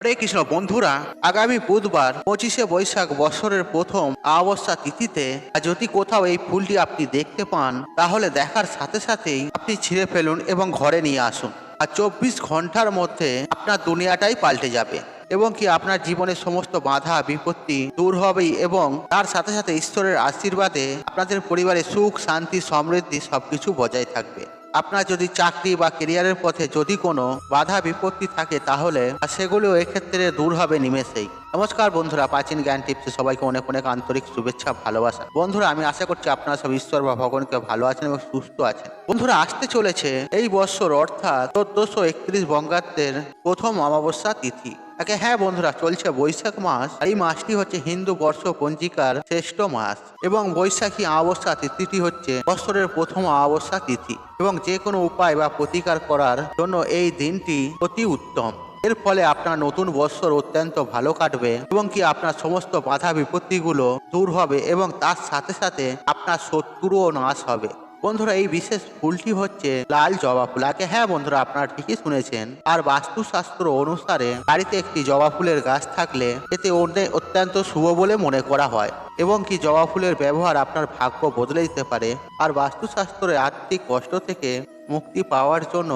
হরে কৃষ্ণ বন্ধুরা, আগামী বুধবার 25শে বৈশাখ বছরের প্রথম অমাবস্যা তিথিতে যদি কোথাও এই ফুলটি আপনি দেখতে পান, তাহলে দেখার সাথে সাথেই আপনি ছিঁড়ে ফেলুন এবং ঘরে নিয়ে আসুন। আর 24 ঘন্টার মধ্যে আপনার দুনিয়াটাই পাল্টে যাবে এবং কি আপনার জীবনের সমস্ত বাধা বিপত্তি দূর হবেই এবং তার সাথে সাথে ঈশ্বরের আশীর্বাদে আপনাদের পরিবারে সুখ শান্তি সমৃদ্ধি সবকিছু বজায় থাকবে। আপনার যদি চাকরি বা কেরিয়ারের পথে যদি কোনো বাধা বিপত্তি থাকে, তাহলে সেগুলো এক্ষেত্রে দূর হবে নিমেষেই। নমস্কার বন্ধুরা, প্রাচীন জ্ঞান টিপসে সবাইকে অনেক অনেক আন্তরিক শুভেচ্ছা ভালোবাসা। বন্ধুরা, আমি আশা করছি আপনারা সব ঈশ্বর বা ভগবানকে ভালো আছেন এবং সুস্থ আছেন। বন্ধুরা, আসতে চলেছে এই বছর অর্থাৎ 1431 বঙ্গাব্দের প্রথম অমাবস্যা তিথি। হ্যাঁ বন্ধুরা, চলছে বৈশাখ মাস। এই মাসটি হচ্ছে হিন্দু বর্ষ পঞ্জিকার শ্রেষ্ঠ মাস এবং বৈশাখী অমাবস্যা তিথিটি হচ্ছে বছরের প্রথম অমাবস্যা তিথি এবং যে কোনো উপায় বা প্রতিকার করার জন্য এই দিনটি অতি উত্তম। এর ফলে আপনার নতুন বৎসর অত্যন্ত ভালো কাটবে এবং কি আপনার সমস্ত বাধা বিপত্তিগুলো দূর হবে এবং তার সাথে সাথে আপনার শত্রুও নাশ হবে। বন্ধুরা, এই বিশেষ ফুলটি হচ্ছে লাল জবা ফুল। হ্যাঁ বন্ধুরা, আপনারা ঠিকই শুনেছেন। আর বাস্তুশাস্ত্র অনুসারে বাড়িতে একটি জবা ফুলের গাছ থাকলে এতে অত্যন্ত শুভ বলে মনে করা হয় এবং কি জবা ফুলের ব্যবহার আপনার ভাগ্য বদলে দিতে পারে। আর বাস্তুশাস্ত্রে আর্থিক কষ্ট থেকে মুক্তি পাওয়ার জন্য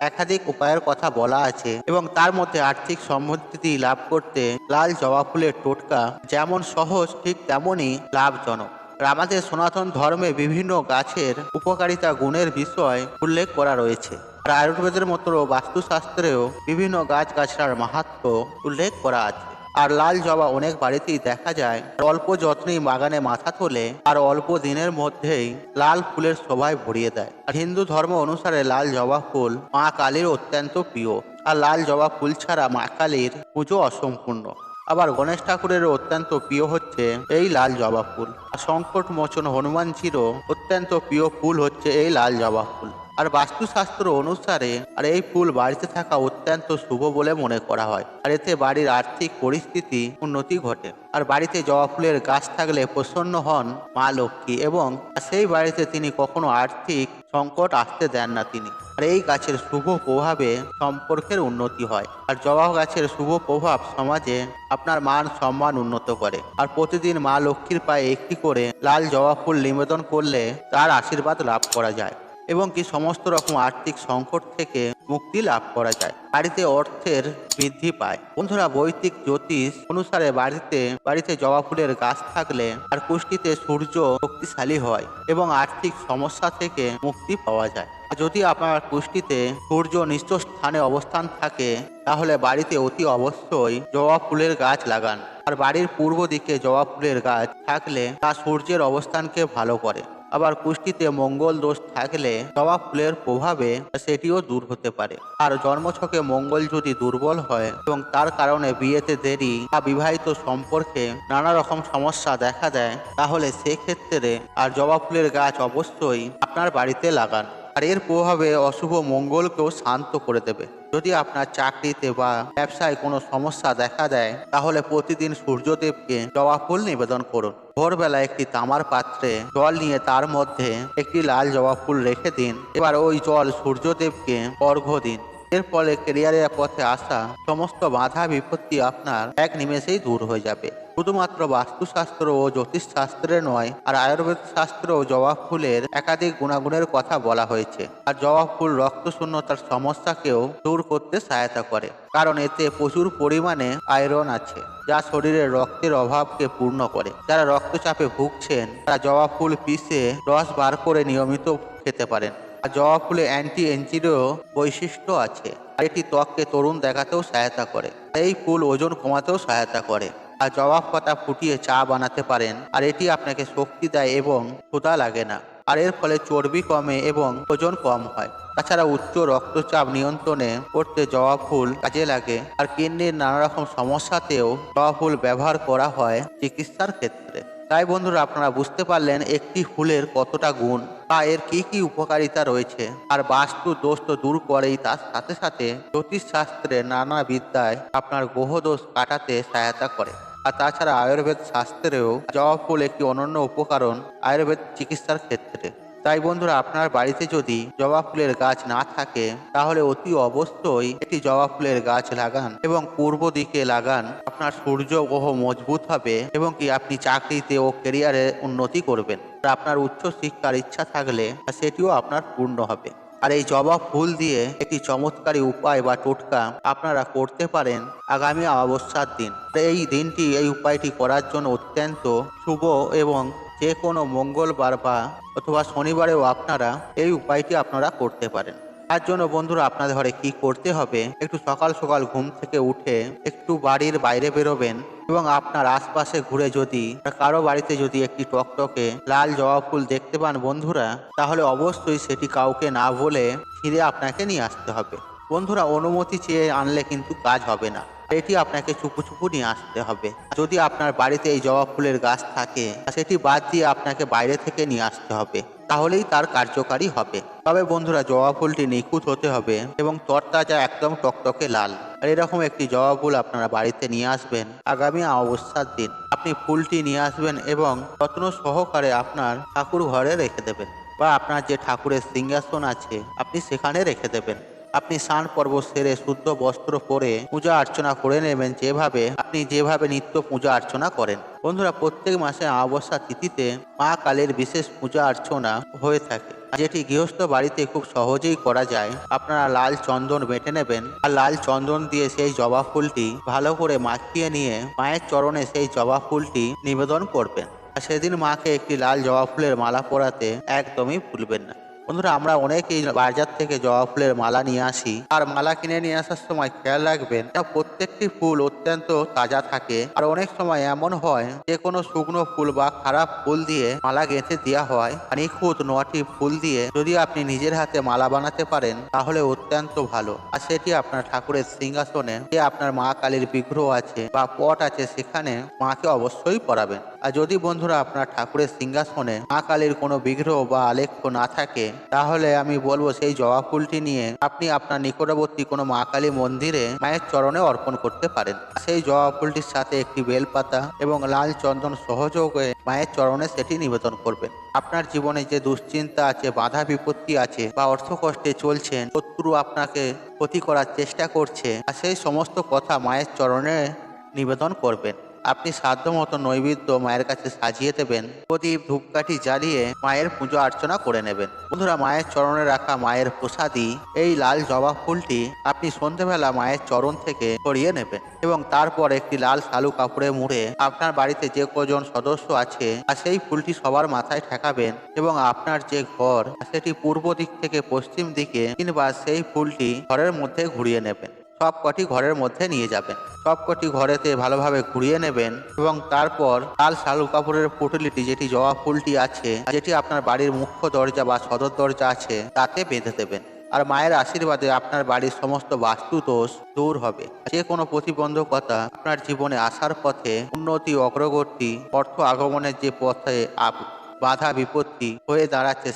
একাধিক উপায়ের কথা বলা আছে এবং তার মধ্যে আর্থিক সমৃদ্ধি লাভ করতে লাল জবা ফুলের টোটকা যেমন সহজ, ঠিক তেমনই লাভজনক। আমাদের সনাতন ধর্মে বিভিন্ন গাছের উপকারিতা গুণের বিষয় উল্লেখ করা রয়েছে। আর আয়ুর্বেদের মতো বাস্তুশাস্ত্রেও বিভিন্ন গাছগাছড়ার মাহাত্ম্য উল্লেখ করা আছে। আর লাল জবা অনেক বাড়িতেই দেখা যায়। অল্প যত্নেই বাগানে মাথা তোলে আর অল্প দিনের মধ্যেই লাল ফুলের শোভায় ভরিয়ে দেয়। আর হিন্দু ধর্ম অনুসারে লাল জবা ফুল মা কালীর অত্যন্ত প্রিয়। আর লাল জবা ফুল ছাড়া মা কালীর পুজো অসম্পূর্ণ। আবার গণেশ ঠাকুরেরও অত্যন্ত প্রিয় হচ্ছে এই লাল জবা ফুল। আর সংকট মোচন হনুমানজিরও অত্যন্ত প্রিয় ফুল হচ্ছে এই লাল জবা ফুল। আর বাস্তুশাস্ত্র অনুসারে আর এই ফুল বাড়িতে থাকা অত্যন্ত শুভ বলে মনে করা হয়। আর এতে বাড়ির আর্থিক পরিস্থিতি উন্নতি ঘটে। আর বাড়িতে জবা ফুলের গাছ থাকলে প্রসন্ন হন মা লক্ষ্মী এবং সেই বাড়িতে তিনি কখনো আর্থিক সংকট আসতে দেন না তিনি। আর এই গাছের শুভ প্রভাবে সম্পর্কের উন্নতি হয়। আর জবা গাছের শুভ প্রভাব সমাজে আপনার মান সম্মান উন্নত করে। আর প্রতিদিন মা লক্ষ্মীর পায়ে একটি করে লাল জবা ফুল নিবেদন করলে তার আশীর্বাদ লাভ করা যায় এবং কি সমস্ত রকম আর্থিক সংকট থেকে মুক্তি লাভ করা যায়। বাড়িতে অর্থের বৃদ্ধি পায়। বন্ধুরা, বৈদিক জ্যোতিষ অনুসারে বাড়িতে জবা ফুলের গাছ থাকলে আর কুষ্টিতে সূর্য শক্তিশালী হয় এবং আর্থিক সমস্যা থেকে মুক্তি পাওয়া যায়। যদি আপনার কুষ্টিতে সূর্য নিচ স্থানে অবস্থান থাকে, তাহলে বাড়িতে অতি অবশ্যই জবা ফুলের গাছ লাগান। আর বাড়ির পূর্ব দিকে জবা ফুলের গাছ থাকলে তা সূর্যের অবস্থানকে ভালো করে। আবার কুষ্টিতে মঙ্গল দোষ থাকলে জবা ফুলের প্রভাবে সেটিও দূর হতে পারে। আর জন্মছকে মঙ্গল যদি দুর্বল হয় এবং তার কারণে বিয়েতে দেরি বা বিবাহিত সম্পর্কে নানা রকম সমস্যা দেখা দেয়, তাহলে সেক্ষেত্রে আর জবা ফুলের গাছ অবশ্যই আপনার বাড়িতে লাগান। আর এর প্রভাবে অশুভ মঙ্গলকেও শান্ত করে দেবে। যদি আপনার চাকরিতে বা ব্যবসায় কোনো সমস্যা দেখা দেয়, তাহলে প্রতিদিন সূর্যদেবকে জবা ফুল নিবেদন করুন। ভোরবেলা একটি তামার পাত্রে জল নিয়ে তার মধ্যে একটি লাল জবা ফুল রেখে দিন। এবার ওই জল সূর্যদেবকে অর্ঘ্য দিন। এর ফলে ক্যারিয়ারের পথে আসা সমস্ত বাধা বিপত্তি আপনার এক নিমেষেই দূর হয়ে যাবে। শুধুমাত্র বাস্তুশাস্ত্র ও জ্যোতিষশাস্ত্রে নয়, আর আয়ুর্বেদ শাস্ত্র ও জবা ফুলের একাধিক গুণাগুণের কথা বলা হয়েছে। আর জবা ফুল রক্ত শূন্যতার সমস্যাকেও দূর করতে সহায়তা করে, কারণ এতে প্রচুর পরিমাণে আয়রন আছে যা শরীরের রক্তের অভাবকে পূর্ণ করে। যারা রক্তচাপে ভুগছেন তারা জবা ফুল পিষে রস বার করে নিয়মিত খেতে পারেন। আর জবা ফুলে অ্যান্টি এঞ্জিরও বৈশিষ্ট্য আছে। আর এটি ত্বককে তরুণ দেখাতেও সহায়তা করে। এই ফুল ওজন কমাতেও সহায়তা করে। আর জবা পাতা ফুটিয়ে চা বানাতে পারেন। আর এটি আপনাকে শক্তি দেয় এবং ক্ষুধা লাগে না। আর এর ফলে চর্বি কমে এবং ওজন কম হয়। তাছাড়া উচ্চ রক্তচাপ নিয়ন্ত্রণে করতে জবা ফুল কাজে লাগে। আর কিডনির নানা রকম সমস্যাতেও জবা ফুল ব্যবহার করা হয় চিকিৎসার ক্ষেত্রে। তাই বন্ধুরা, আপনারা বুঝতে পারলেন একটি ফুলের কতটা গুণ বা এর কি কি উপকারিতা রয়েছে। আর বাস্তু দোষ তো দূর করেই, তার সাথে সাথে জ্যোতিষশাস্ত্রের নানা বিদ্যায় আপনার গ্রহদোষ কাটাতে সহায়তা করে। আর তাছাড়া আয়ুর্বেদ শাস্ত্রেও জবা ফুল একটি অনন্য উপকরণ আয়ুর্বেদ চিকিৎসার ক্ষেত্রে। তাই বন্ধুরা, আপনার বাড়িতে যদি জবা ফুলের গাছ না থাকে তাহলে অতি অবশ্যই একটি জবা ফুলের গাছ লাগান এবং পূর্ব দিকে লাগান। আপনার সূর্য গ্রহ মজবুত হবে এবং কি আপনি চাকরিতে ও ক্যারিয়ারে উন্নতি করবেন। আর আপনার উচ্চ শিক্ষার ইচ্ছা থাকলে সেটিও আপনার পূর্ণ হবে। আর এই জবা ফুল দিয়ে একটি চমৎকারী উপায় বা টোটকা আপনারা করতে পারেন আগামী অমাবস্যার দিন। এই দিনটি এই উপায়টি করার জন্য অত্যন্ত শুভ এবং যে কোনো মঙ্গলবার বা অথবা শনিবারেও আপনারা এই উপায়টি আপনারা করতে পারেন। তার জন্য বন্ধুরা, আপনাদের ঘরে কি করতে হবে, একটু সকাল সকাল ঘুম থেকে উঠে একটু বাড়ির বাইরে বেরোবেন এবং আপনার আশপাশে ঘুরে যদি কারো বাড়িতে যদি একটি টকটকে লাল জবা ফুল দেখতে পান বন্ধুরা, তাহলে অবশ্যই সেটি কাউকে না বলে ছিঁড়ে আপনাকে নিয়ে আসতে হবে। বন্ধুরা, অনুমতি চেয়ে আনলে কিন্তু কাজ হবে না, এটি আপনাকে চুপু চুপু নিয়ে আসতে হবে। যদি আপনার বাড়িতে এই জবা ফুলের গাছ থাকে সেটি বাদ দিয়ে আপনাকে বাইরে থেকে নিয়ে আসতে হবে, তাহলেই তার কার্যকারী হবে। তবে বন্ধুরা, জবা ফুলটি নিখুঁত হতে হবে এবং তরতাজা একদম টকটকে লাল। আর এরকম একটি জবা ফুল আপনারা বাড়িতে নিয়ে আসবেন আগামী অমাবস্যার দিন। আপনি ফুলটি নিয়ে আসবেন এবং যত্ন সহকারে আপনার ঠাকুর ঘরে রেখে দেবেন বা আপনার যে ঠাকুরের সিংহাসন আছে আপনি সেখানে রেখে দেবেন। আপনি স্নান পর্ব সেরে শুদ্ধ বস্ত্র পরে পূজা অর্চনা করে নেবেন যেভাবে নিত্য পূজা অর্চনা করেন। বন্ধুরা, প্রত্যেক মাসে অমাবস্যা তিথিতে মা কালীর বিশেষ পূজা অর্চনা হয়ে থাকে, যেটি গৃহস্থ বাড়িতে খুব সহজেই করা যায়। আপনারা লাল চন্দন বেটে নেবেন আর লাল চন্দন দিয়ে সেই জবা ফুলটি ভালো করে মাখিয়ে নিয়ে মায়ের চরণে সেই জবা ফুলটি নিবেদন করবেন। আর সেদিন মাকে একটি লাল জবা ফুলের মালা পরাতে একদমই ভুলবেন না। বন্ধুরা, আমরা অনেকেই বাজার থেকে জবা ফুলের মালা নিয়ে আসি, আর মালা কিনে নিয়ে আসার সময় খেয়াল রাখবেন প্রত্যেকটি ফুল অত্যন্ত তাজা থাকে। আর অনেক সময় এমন হয় যে কোনো শুকনো ফুল বা খারাপ ফুল দিয়ে মালা গেঁথে দেওয়া হয়। নিখুঁত 9টি ফুল দিয়ে যদি আপনি নিজের হাতে মালা বানাতে পারেন তাহলে অত্যন্ত ভালো। আর সেটি আপনার ঠাকুরের সিংহাসনে, যে আপনার মা কালীর বিগ্রহ আছে বা পট আছে, সেখানে মাকে অবশ্যই পরাবেন। আর যদি বন্ধুরা আপনার ঠাকুরের সিংহাসনে মা কালীর কোনো বিগ্রহ বা আলেখ্য না থাকে, তাহলে আমি বলবো সেই জবা ফুলটি নিয়ে আপনি আপনার নিকটবর্তী কোনো মা কালী মন্দিরে মায়ের চরণে অর্পণ করতে পারেন। সেই জবা ফুলটির সাথে একটি বেলপাতা এবং লাল চন্দন সহযোগে মায়ের চরণে সেটি নিবেদন করবেন। আপনার জীবনে যে দুশ্চিন্তা আছে, বাধা বিপত্তি আছে বা অর্থ কষ্টে চলছেন, শত্রু আপনাকে ক্ষতি করার চেষ্টা করছে, আর সেই সমস্ত কথা মায়ের চরণে নিবেদন করবেন। আপনি সাধ্যমতো নৈবেদ্য মায়ের কাছে সাজিয়ে দেবেন, প্রদীপ ধূপকাঠি জ্বালিয়ে মায়ের পুজো অর্চনা করে নেবেন। বন্ধুরা, মায়ের চরণে রাখা মায়ের প্রসাদী এই লাল জবা ফুলটি আপনি সন্ধেবেলা মায়ের চরণ থেকে সরিয়ে নেবেন এবং তারপর একটি লাল শালু কাপড়ে মুড়ে আপনার বাড়িতে যে কজন সদস্য আছে আর সেই ফুলটি সবার মাথায় ঠেকাবেন এবং আপনার যে ঘর সেটি পূর্ব দিক থেকে পশ্চিম দিকে কিংবা সেই ফুলটি ঘরের মধ্যে ঘুরিয়ে নেবেন। সবকটি ঘরের মধ্যে নিয়ে যাবেন, সবকটি ঘরেতে ভালোভাবে ঘুরিয়ে নেবেন এবং তারপর লাল শালু কাপড়ের পুঁটুলিটি, যেটি জবা ফুলটি আছে, যেটি আপনার বাড়ির মুখ্য দরজা বা সদর দরজা আছে, তাতে বেঁধে দেবেন। আর মায়ের আশীর্বাদে আপনার বাড়ির সমস্ত বাস্তু দোষ দূর হবে। যে কোনো প্রতিবন্ধকতা আপনার জীবনে আসার পথে উন্নতি, অগ্রগতি, অর্থ আগমনের যে পথে বাধা বিপত্তি হয়ে দাঁড়াচ্ছে,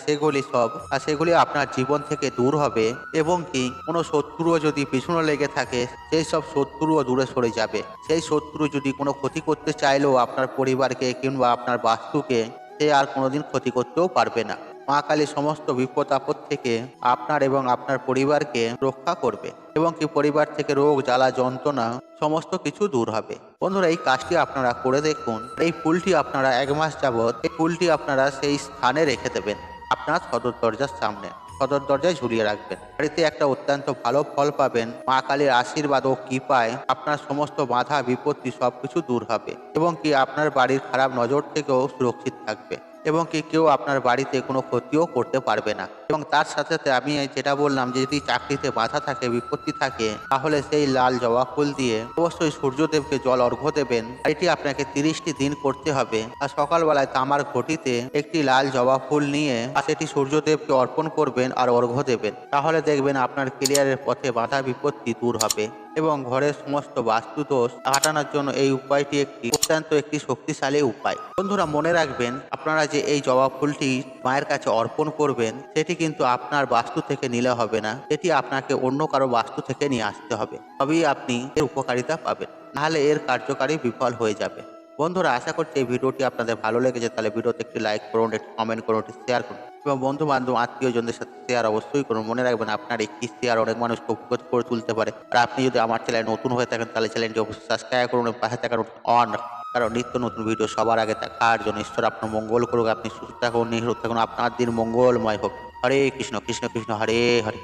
সেগুলি আপনার জীবন থেকে দূর হবে এবং কি কোনো শত্রুও যদি পিছনে লেগে থাকে, সেই সব শত্রুও দূরে সরে যাবে। সেই শত্রু যদি কোনো ক্ষতি করতে চাইলেও আপনার পরিবারকে কিংবা আপনার বাস্তুকে সে আর কোনোদিন ক্ষতি করতেও পারবে না। মা কালী সমস্ত বিপদ আপদ থেকে আপনার এবং আপনার পরিবারকে রক্ষা করবে এবং কি পরিবার থেকে রোগ জ্বালা যন্ত্রণা সমস্ত কিছু দূর হবে। বন্ধুরা, এই কাজটি আপনারা করে দেখুন। এই ফুলটি আপনারা 1 মাস যাবৎ এই ফুলটি আপনারা সেই স্থানে রেখে দেবেন, আপনার সদর দরজার সামনে, সদর দরজায় ঝুলিয়ে রাখবেন। বাড়িতে একটা অত্যন্ত ভালো ফল পাবেন। মা কালীর আশীর্বাদ ও কৃপায় আপনার সমস্ত বাধা বিপত্তি সবকিছু দূর হবে এবং কি আপনার বাড়ির খারাপ নজর থেকেও সুরক্ষিত থাকবে এবং কি কেউ আপনার বাড়িতে কোনো ক্ষতিও করতে পারবে না। এবং তার সাথে সাথে আমি যেটা বললাম যে যদি চাকরিতে বাধা থাকে, বিপত্তি থাকে, তাহলে সেই লাল জবা ফুল দিয়ে অবশ্যই সূর্যদেবকে জল অর্ঘ্য দেবেন। এটি আপনাকে 30টি দিন করতে হবে। আর সকালবেলায় তামার ঘটিতে একটি লাল জবা ফুল নিয়ে সেটি সূর্যদেবকে অর্পণ করবেন আর অর্ঘ্য দেবেন। তাহলে দেখবেন আপনার ক্যারিয়ারের পথে বাধা বিপত্তি দূর হবে এবং ঘরের সমস্ত বাস্তুদোষ কাটানোর জন্য এই উপায়টি অত্যন্ত একটি শক্তিশালী উপায়। বন্ধুরা, মনে রাখবেন, আপনারা যে এই জবা ফুলটি মায়ের কাছে অর্পণ করবেন, সেটি কিন্তু আপনার বাস্তু থেকে নিলে হবে না, এটি আপনাকে অন্য কারো বাস্তু থেকে নিয়ে আসতে হবে, তবেই আপনি এর উপকারিতা পাবেন, নাহলে এর কার্যকারী বিফল হয়ে যাবে। বন্ধুরা, আশা করছি এই ভিডিওটি আপনাদের ভালো লেগেছে। তাহলে ভিডিওতে একটি লাইক করুন, একটি কমেন্ট করুন, একটি শেয়ার করুন এবং বন্ধু বান্ধব আত্মীয়জনদের সাথে শেয়ার অবশ্যই করুন। মনে রাখবেন, আপনার একটি শেয়ার অনেক মানুষকে উপকৃত করে তুলতে পারে। আর আপনি যদি আমার চ্যানেল নতুন হয়ে থাকেন তাহলে চ্যানেলটি অবশ্যই সাবস্ক্রাইব করুন এবং পাশে থাকা অন, কারণ নিত্য নতুন ভিডিও সবার আগে দেখার জন্য। ঈশ্বর আপনার মঙ্গল করুক, আপনি সুস্থ থাকুন, নিরোগ থাকুন, আপনার দিন মঙ্গলময় হোক। হরে কৃষ্ণ কৃষ্ণ কৃষ্ণ হরে হরে।